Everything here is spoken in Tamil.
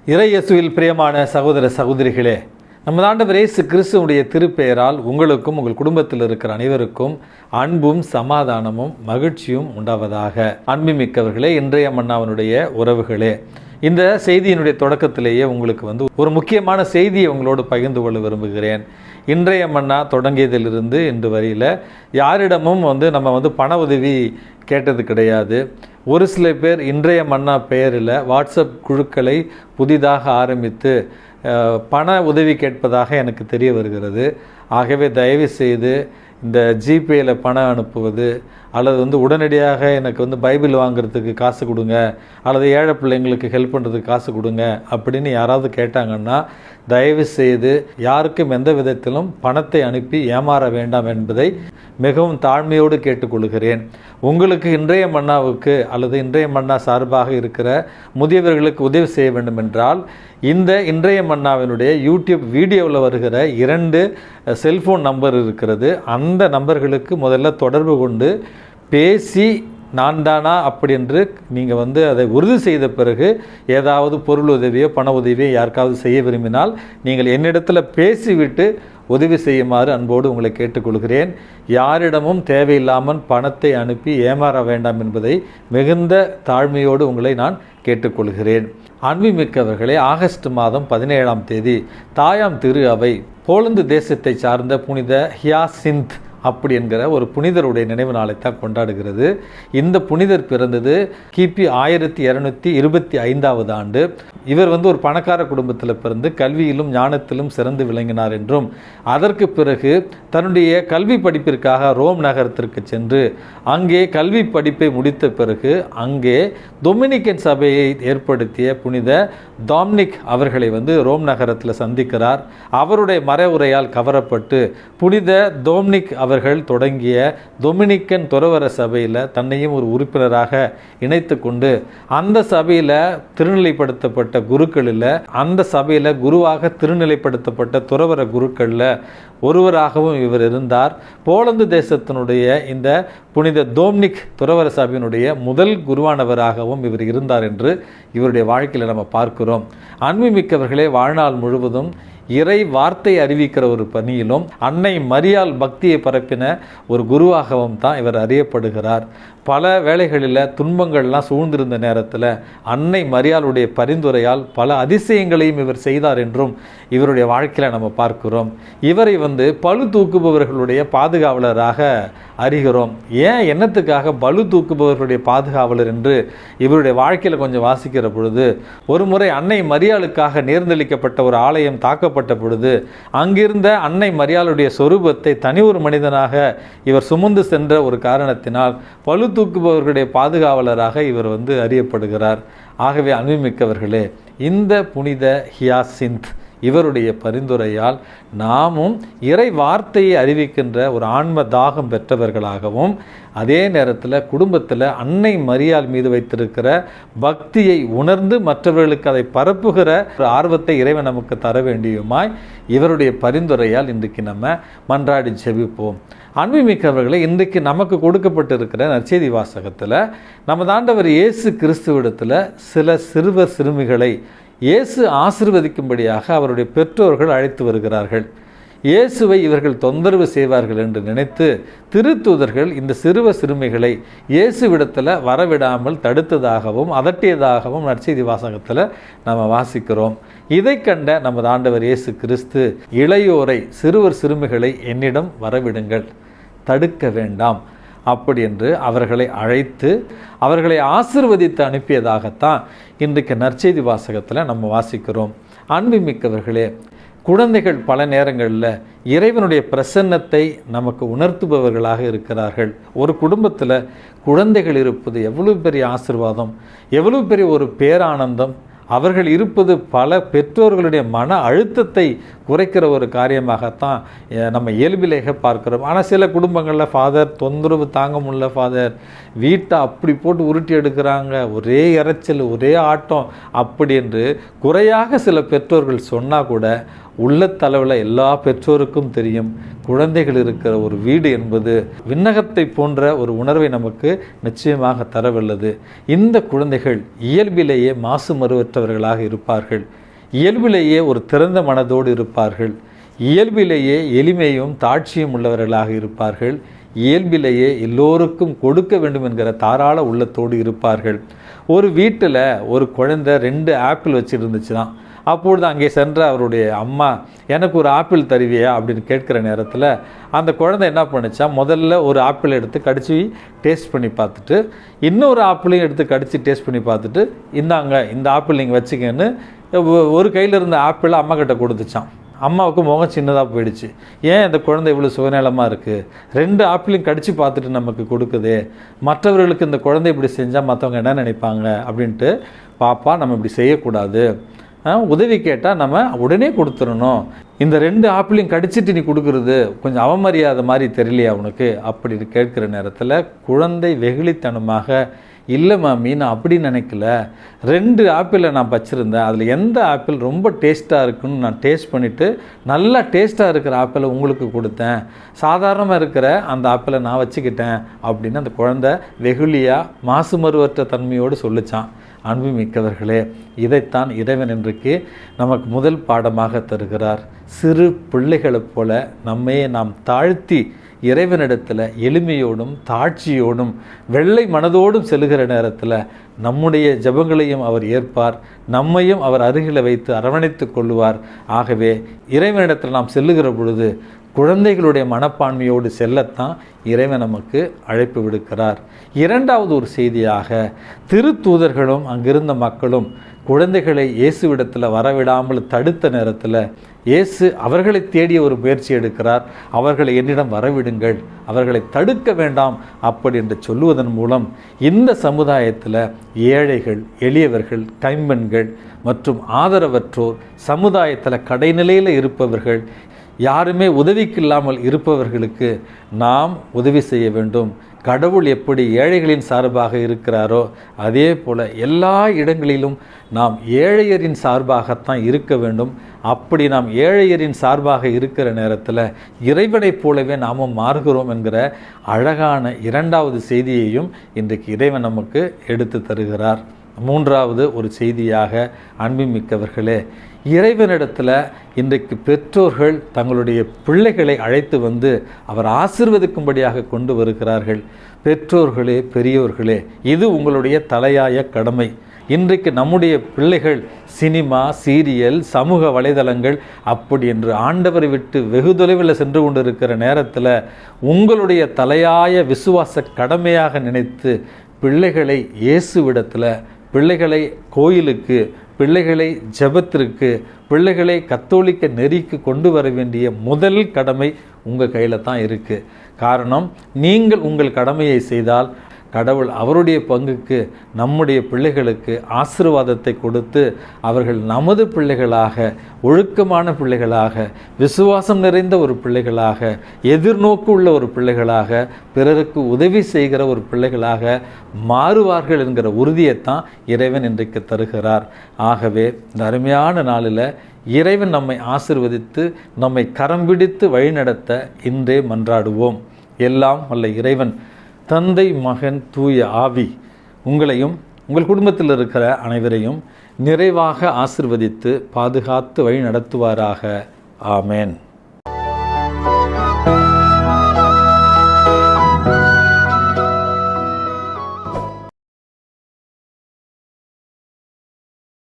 இறையேசுவில் பிரியமான சகோதர சகோதரிகளே, நமது ஆண்டவர் இயேசு கிறிஸ்துவுடைய திருப்பெயரால் உங்களுக்கும் உங்கள் குடும்பத்தில் இருக்கிற அனைவருக்கும் அன்பும் சமாதானமும் மகிழ்ச்சியும் உண்டாவதாக. அன்புமிக்கவர்களே, இன்றைய மன்னாவனுடைய உறவுகளே, இந்த செய்தியினுடைய தொடக்கத்திலேயே உங்களுக்கு ஒரு முக்கியமான செய்தியை உங்களோடு பகிர்ந்து கொள்ள விரும்புகிறேன். இன்றைய மன்னா தொடங்கியதிலிருந்து இன்று வரையில் யாரிடமும் நம்ம பண உதவி கேட்டது கிடையாது. ஒரு சில பேர் இன்றைய மன்னா பெயரில் வாட்ஸ்அப் குழுக்களை புதிதாக ஆரம்பித்து பண உதவி கேட்பதாக எனக்கு தெரிய வருகிறது. ஆகவே தயவு செய்து இந்த ஜிபேயில் பணம் அனுப்புவது அல்லது உடனடியாக எனக்கு பைபிள் வாங்குறதுக்கு காசு கொடுங்க அல்லது ஏழை பிள்ளைங்களுக்கு ஹெல்ப் பண்ணுறதுக்கு காசு கொடுங்க அப்படின்னு யாராவது கேட்டாங்கன்னா தயவு செய்து யாருக்கும் எந்த விதத்திலும் பணத்தை அனுப்பி ஏமாற வேண்டாம் என்பதை மிகவும் தாழ்மையோடு கேட்டுக்கொள்கிறேன். உங்களுக்கு இன்றைய மன்னாவுக்கு அல்லது இன்றைய மன்னா சார்பாக இருக்கிற முதியவர்களுக்கு உதவி செய்ய வேண்டும் என்றால் இந்த இன்றைய மன்னாவினுடைய யூடியூப் வீடியோவில் வருகிற 2 செல்ஃபோன் நம்பர் இருக்கிறது. அந்த நம்பர்களுக்கு முதல்ல தொடர்பு கொண்டு பேசி நான் தானா அப்படி என்று நீங்கள் அதை உறுதி செய்த பிறகு ஏதாவது பொருள் உதவியோ பண உதவியோ யாருக்காவது செய்ய விரும்பினால் நீங்கள் என்னிடத்தில் பேசிவிட்டு உதவி செய்யுமாறு அன்போடு உங்களை கேட்டுக்கொள்கிறேன். யாரிடமும் தேவையில்லாமல் பணத்தை அனுப்பி ஏமாற வேண்டாம் என்பதை மிகுந்த தாழ்மையோடு உங்களை நான் கேட்டுக்கொள்கிறேன். அன்புமிக்கவர்களே, ஆகஸ்ட் மாதம் 17ஆம் தேதி தாயாம் திரு அவை போலந்து தேசத்தை சார்ந்த புனித ஹியாசிந்த் அப்படி என்கிற ஒரு புனிதருடைய நினைவு நாளைத்தான் கொண்டாடுகிறது. இந்த புனிதர் பிறந்தது கிபி 1225 ஆண்டு. இவர் ஒரு பணக்கார குடும்பத்தில் பிறந்து கல்வியிலும் ஞானத்திலும் சிறந்து விளங்கினார் என்றும் அதற்கு பிறகு தன்னுடைய கல்வி படிப்பிற்காக ரோம் நகரத்திற்கு சென்று அங்கே கல்வி படிப்பை முடித்த பிறகு அங்கே டொமினிக்கன் சபையை ஏற்படுத்திய புனித டாம்னிக் அவர்களை ரோம் நகரத்தில் சந்திக்கிறார். அவருடைய மறைவுரையால் கவரப்பட்டு புனித டொமினிக் அவர்கள் தொடங்கிய டொமினிக்கன் துறவற சபையில் தன்னையும் ஒரு உறுப்பினராக இணைத்து கொண்டு அந்த சபையில் திருநிலைப்படுத்தப்பட்ட குருக்களில் அந்த சபையில் குருவாக திருநிலைப்படுத்தப்பட்ட துறவற குருக்களில் ஒருவராகவும் இவர் இருந்தார். போலந்து தேசத்தினுடைய இந்த புனித டொமினிக் துறவற சபையினுடைய முதல் குருவானவராகவும் இவர் இருந்தார் என்று இவருடைய வாழ்க்கையில் நம்ம பார்க்கிறோம். அன்புமிக்கவர்களே, வாழ்நாள் முழுவதும் இறை வார்த்தை அறிவிக்கிற ஒரு பணியிலும் அன்னை மரியாள் பக்தியை பரப்பின ஒரு குருவாகவும் தான் இவர் அறியப்படுகிறார். பல வேளைகளில் துன்பங்கள்லாம் சூழ்ந்திருந்த நேரத்தில் அன்னை மரியாளுடைய பரிந்துரையால் பல அதிசயங்களையும் இவர் செய்தார் என்றும் இவருடைய வாழ்க்கையில் நம்ம பார்க்கிறோம். இவரை பளு தூக்குபவர்களுடைய பாதுகாவலராக அறிகிறோம். ஏன் என்னத்துக்காக பளு தூக்குபவர்களுடைய பாதுகாவலர் என்று இவருடைய வாழ்க்கையில் கொஞ்சம் வாசிக்கிற பொழுது, ஒரு முறை அன்னை மரியாளுக்காக நேர்ந்தளிக்கப்பட்ட ஒரு ஆலயம் தாக்கப்பட்ட பொழுது அங்கிருந்த அன்னை மரியாளுடைய சொரூபத்தை தனி ஒரு மனிதனாக இவர் சுமந்து சென்ற ஒரு காரணத்தினால் பளு தூக்குபவர்களுடைய பாதுகாவலராக இவர் அறியப்படுகிறார். ஆகவே அன்புமிக்கவர்களே, இந்த புனித ஹியாசிந்த் இவருடைய பரிந்துரையால் நாமும் இறை வார்த்தையை அறிவிக்கின்ற ஒரு ஆன்ம தாகம் பெற்றவர்களாகவும் அதே நேரத்தில் குடும்பத்தில் அன்னை மரியாள் மீது வைத்திருக்கிற பக்தியை உணர்ந்து மற்றவர்களுக்கு அதை பரப்புகிற ஒரு ஆர்வத்தை இறைவன் நமக்கு தர வேண்டியுமாய் இவருடைய பரிந்துரையால் இன்றைக்கு நம்ம மன்றாடி ஜெபிப்போம். அன்புமிக்கவர்களை, இன்றைக்கு நமக்கு கொடுக்கப்பட்டிருக்கிற நற்செய்தி வாசகத்தில் நமது ஆண்டவர் இயேசு கிறிஸ்துவிடத்தில் சில சிறுவர் சிறுமிகளை இயேசு ஆசீர்வதிக்கும்படியாக அவருடைய பெற்றோர்கள் அழைத்து வருகிறார்கள். இயேசுவை இவர்கள் தொந்தரவு செய்வார்கள் என்று நினைத்து திருத்தூதர்கள் இந்த சிறுவ சிறுமிகளை இயேசுவிடத்தில் வரவிடாமல் தடுத்ததாகவும் அதட்டியதாகவும் நற்செய்தி வாசகத்தில் நம்ம வாசிக்கிறோம். இதை கண்ட நமது ஆண்டவர் இயேசு கிறிஸ்து இளையோரை சிறுவர் சிறுமிகளை என்னிடம் வரவிடுங்கள், தடுக்க வேண்டாம் அப்படி என்று அவர்களை அழைத்து அவர்களை ஆசீர்வதித்து அனுப்பியதாகத்தான் இன்றைக்கு நற்செய்தி வாசகத்தில் நம்ம வாசிக்கிறோம். அன்புமிக்கவர்களே, குழந்தைகள் பல நேரங்களில் இறைவனுடைய பிரசன்னத்தை நமக்கு உணர்த்துபவர்களாக இருக்கிறார்கள். ஒரு குடும்பத்தில் குழந்தைகள் இருப்பது எவ்வளவு பெரிய ஆசீர்வாதம், எவ்வளவு பெரிய ஒரு பேரானந்தம். அவர்கள் இருப்பது பல பெற்றோர்களுடைய மன அழுத்தத்தை குறைக்கிற ஒரு காரியமாகத்தான் நம்ம இயல்பிலேயே பார்க்கிறோம். ஆனால் சில குடும்பங்களில் ஃபாதர் தொந்தரவு தாங்க முடியல, ஃபாதர் வீட்டை அப்படி போட்டு உருட்டி எடுக்கிறாங்க, ஒரே இறைச்சல் ஒரே ஆட்டம் அப்படி என்று குறையாக சில பெற்றோர்கள் சொன்னால் கூட உள்ளத்தளவில் எல்லா பெற்றோருக்கும் தெரியும், குழந்தைகள் இருக்கிற ஒரு வீடு என்பது விண்ணகத்தை போன்ற ஒரு உணர்வை நமக்கு நிச்சயமாக தரவல்லது. இந்த குழந்தைகள் இயல்பிலேயே மாசு மறுவற்றவர்களாக இருப்பார்கள், இயல்பிலேயே ஒரு திறந்த மனதோடு இருப்பார்கள், இயல்பிலேயே எளிமையும் தாட்சியும் உள்ளவர்களாக இருப்பார்கள், இயல்பிலேயே எல்லோருக்கும் கொடுக்க வேண்டும் என்கிற தாராள உள்ளத்தோடு இருப்பார்கள். ஒரு வீட்டில் ஒரு குழந்தை 2 ஆப்பிள் வச்சுருந்துச்சுன்னா, அப்பொழுது அங்கே சென்ற அவருடைய அம்மா, எனக்கு ஒரு ஆப்பிள் தருவியா அப்படின்னு கேட்குற நேரத்தில் அந்த குழந்தை என்ன பண்ணுச்சா, முதல்ல ஒரு ஆப்பிள் எடுத்து கடிச்சு டேஸ்ட் பண்ணி பார்த்துட்டு, இன்னொரு ஆப்பிளையும் எடுத்து கடிச்சு டேஸ்ட் பண்ணி பார்த்துட்டு, இந்தாங்க இந்த ஆப்பிள் நீங்கள் வச்சுக்கன்னு ஒரு கையில் இருந்த ஆப்பிளை அம்மா கிட்ட கொடுத்துச்சான். அம்மாவுக்கு முகம் சின்னதாக போயிடுச்சு. ஏன் இந்த குழந்தை இவ்வளோ சுயநலமாக இருக்குது, 2 ஆப்பிளையும் கடிச்சு பார்த்துட்டு நமக்கு கொடுக்குதே, மற்றவர்களுக்கு இந்த குழந்தை இப்படி செஞ்சால் மற்றவங்க என்ன நினைப்பாங்க அப்படின்ட்டு, பாப்பா நம்ம இப்படி செய்யக்கூடாது, உதவி கேட்டால் நம்ம உடனே கொடுத்துடணும், இந்த 2 ஆப்பிளையும் கடிச்சிட்டு நீ கொடுக்குறது கொஞ்சம் அவமரியாதை மாதிரி தெரியலையா உனக்கு அப்படின்னு கேட்குற நேரத்தில் குழந்தை வெகுளித்தனமாக, இல்லை மாமி நான் அப்படி நினைக்கல, 2 ஆப்பிளை நான் வச்சுருந்தேன், அதில் எந்த ஆப்பிள் ரொம்ப டேஸ்ட்டாக இருக்குன்னு நான் டேஸ்ட் பண்ணிவிட்டு நல்லா டேஸ்ட்டாக இருக்கிற ஆப்பிளை உங்களுக்கு கொடுத்தேன், சாதாரணமாக இருக்கிற அந்த ஆப்பிளை நான் வச்சுக்கிட்டேன் அப்படின்னு அந்த குழந்தை வெகுளியாக மாசு மறுவற்ற தன்மையோடு சொல்லிச்சான். அன்பு மிக்கவர்களே, இதைத்தான் இறைவன் இன்றைக்கு நமக்கு முதல் பாடமாக தருகிறார். சிறு பிள்ளைகளைப் போல நம்மையே நாம் தாழ்த்தி இறைவனிடத்தில் எளிமையோடும் தாட்சியோடும் வெள்ளை மனதோடும் செல்கிற நேரத்தில் நம்முடைய ஜெபங்களையும் அவர் ஏற்பார், நம்மையும் அவர் அருகில் வைத்து அரவணைத்து கொள்ளுவார். ஆகவே இறைவனிடத்தில் நாம் செல்லுகிற பொழுது குழந்தைகளுடைய மனப்பான்மையோடு செல்லத்தான் இறைவன் நமக்கு அழைப்பு விடுக்கிறார். இரண்டாவது ஒரு செய்தியாக, திருத்தூதர்களும் அங்கிருந்த மக்களும் குழந்தைகளை இயேசுவிடத்தில் வரவிடாமல் தடுத்த நேரத்தில் இயேசு அவர்களை தேடிய ஒரு முயற்சி எடுக்கிறார். அவர்களை என்னிடம் வரவிடுங்கள், அவர்களை தடுக்க வேண்டாம் அப்படி என்று சொல்லுவதன் மூலம் இந்த சமுதாயத்தில் ஏழைகள், எளியவர்கள், கைம்பெண்கள் மற்றும் ஆதரவற்றோர், சமுதாயத்தில் கடைநிலையில் இருப்பவர்கள், யாருமே உதவிக்கு இல்லாமல் இருப்பவர்களுக்கு நாம் உதவி செய்ய வேண்டும். கடவுள் எப்படி ஏழைகளின் சார்பாக இருக்கிறாரோ அதே போல் எல்லா இடங்களிலும் நாம் ஏழையரின் சார்பாகத்தான் இருக்க வேண்டும். அப்படி நாம் ஏழையரின் சார்பாக இருக்கிற நேரத்தில் இறைவனைப் போலவே நாமும் மாறுகிறோம் என்கிற அழகான இரண்டாவது செய்தியையும் இன்றைக்கு இறைவன் நமக்கு எடுத்து தருகிறார். மூன்றாவது ஒரு செய்தியாக, அன்புமிக்கவர்களே, இறைவனிடத்தில் இன்றைக்கு பெற்றோர்கள் தங்களுடைய பிள்ளைகளை அழைத்து வந்து அவர் ஆசீர்வதிக்கும்படியாக கொண்டு வருகிறார்கள். பெற்றோர்களே, பெரியோர்களே, இது உங்களுடைய தலையாய கடமை. இன்றைக்கு நம்முடைய பிள்ளைகள் சினிமா, சீரியல், சமூக வலைதளங்கள் அப்படி என்று ஆண்டவரை விட்டு வெகு தொலைவில் சென்று கொண்டிருக்கிற நேரத்தில் உங்களுடைய தலையாய விசுவாச கடமையாக நினைத்து பிள்ளைகளை இயேசுவிடத்தில், பிள்ளைகளை கோயிலுக்கு, பிள்ளைகளை ஜெபத்திற்கு, பிள்ளைகளை கத்தோலிக்க நெறிக்கு கொண்டு வர வேண்டிய முதல் கடமை உங்கள் கையில் தான் இருக்குது. காரணம், நீங்கள் உங்கள் கடமையை செய்தால் கடவுள் அவருடைய பங்குக்கு நம்முடைய பிள்ளைகளுக்கு ஆசீர்வாதத்தை கொடுத்து அவர்கள் நமது பிள்ளைகளாக, ஒழுக்கமான பிள்ளைகளாக, விசுவாசம் நிறைந்த ஒரு பிள்ளைகளாக, எதிர்நோக்கு உள்ள ஒரு பிள்ளைகளாக, பிறருக்கு உதவி செய்கிற ஒரு பிள்ளைகளாக மாறுவார்கள் என்கிற உறுதியைத்தான் இறைவன் இன்றைக்கு தருகிறார். ஆகவே இந்த அருமையான நாளில் இறைவன் நம்மை ஆசீர்வதித்து நம்மை கரம் பிடித்து வழிநடத்த இன்றே மன்றாடுவோம். எல்லாம் வல்ல இறைவன் தந்தை, மகன், தூய ஆவி உங்களையும் உங்கள் குடும்பத்தில் இருக்கிற அனைவரையும் நிறைவாக ஆசீர்வதித்து பாதுகாத்து வழி நடத்துவாராக. ஆமேன்.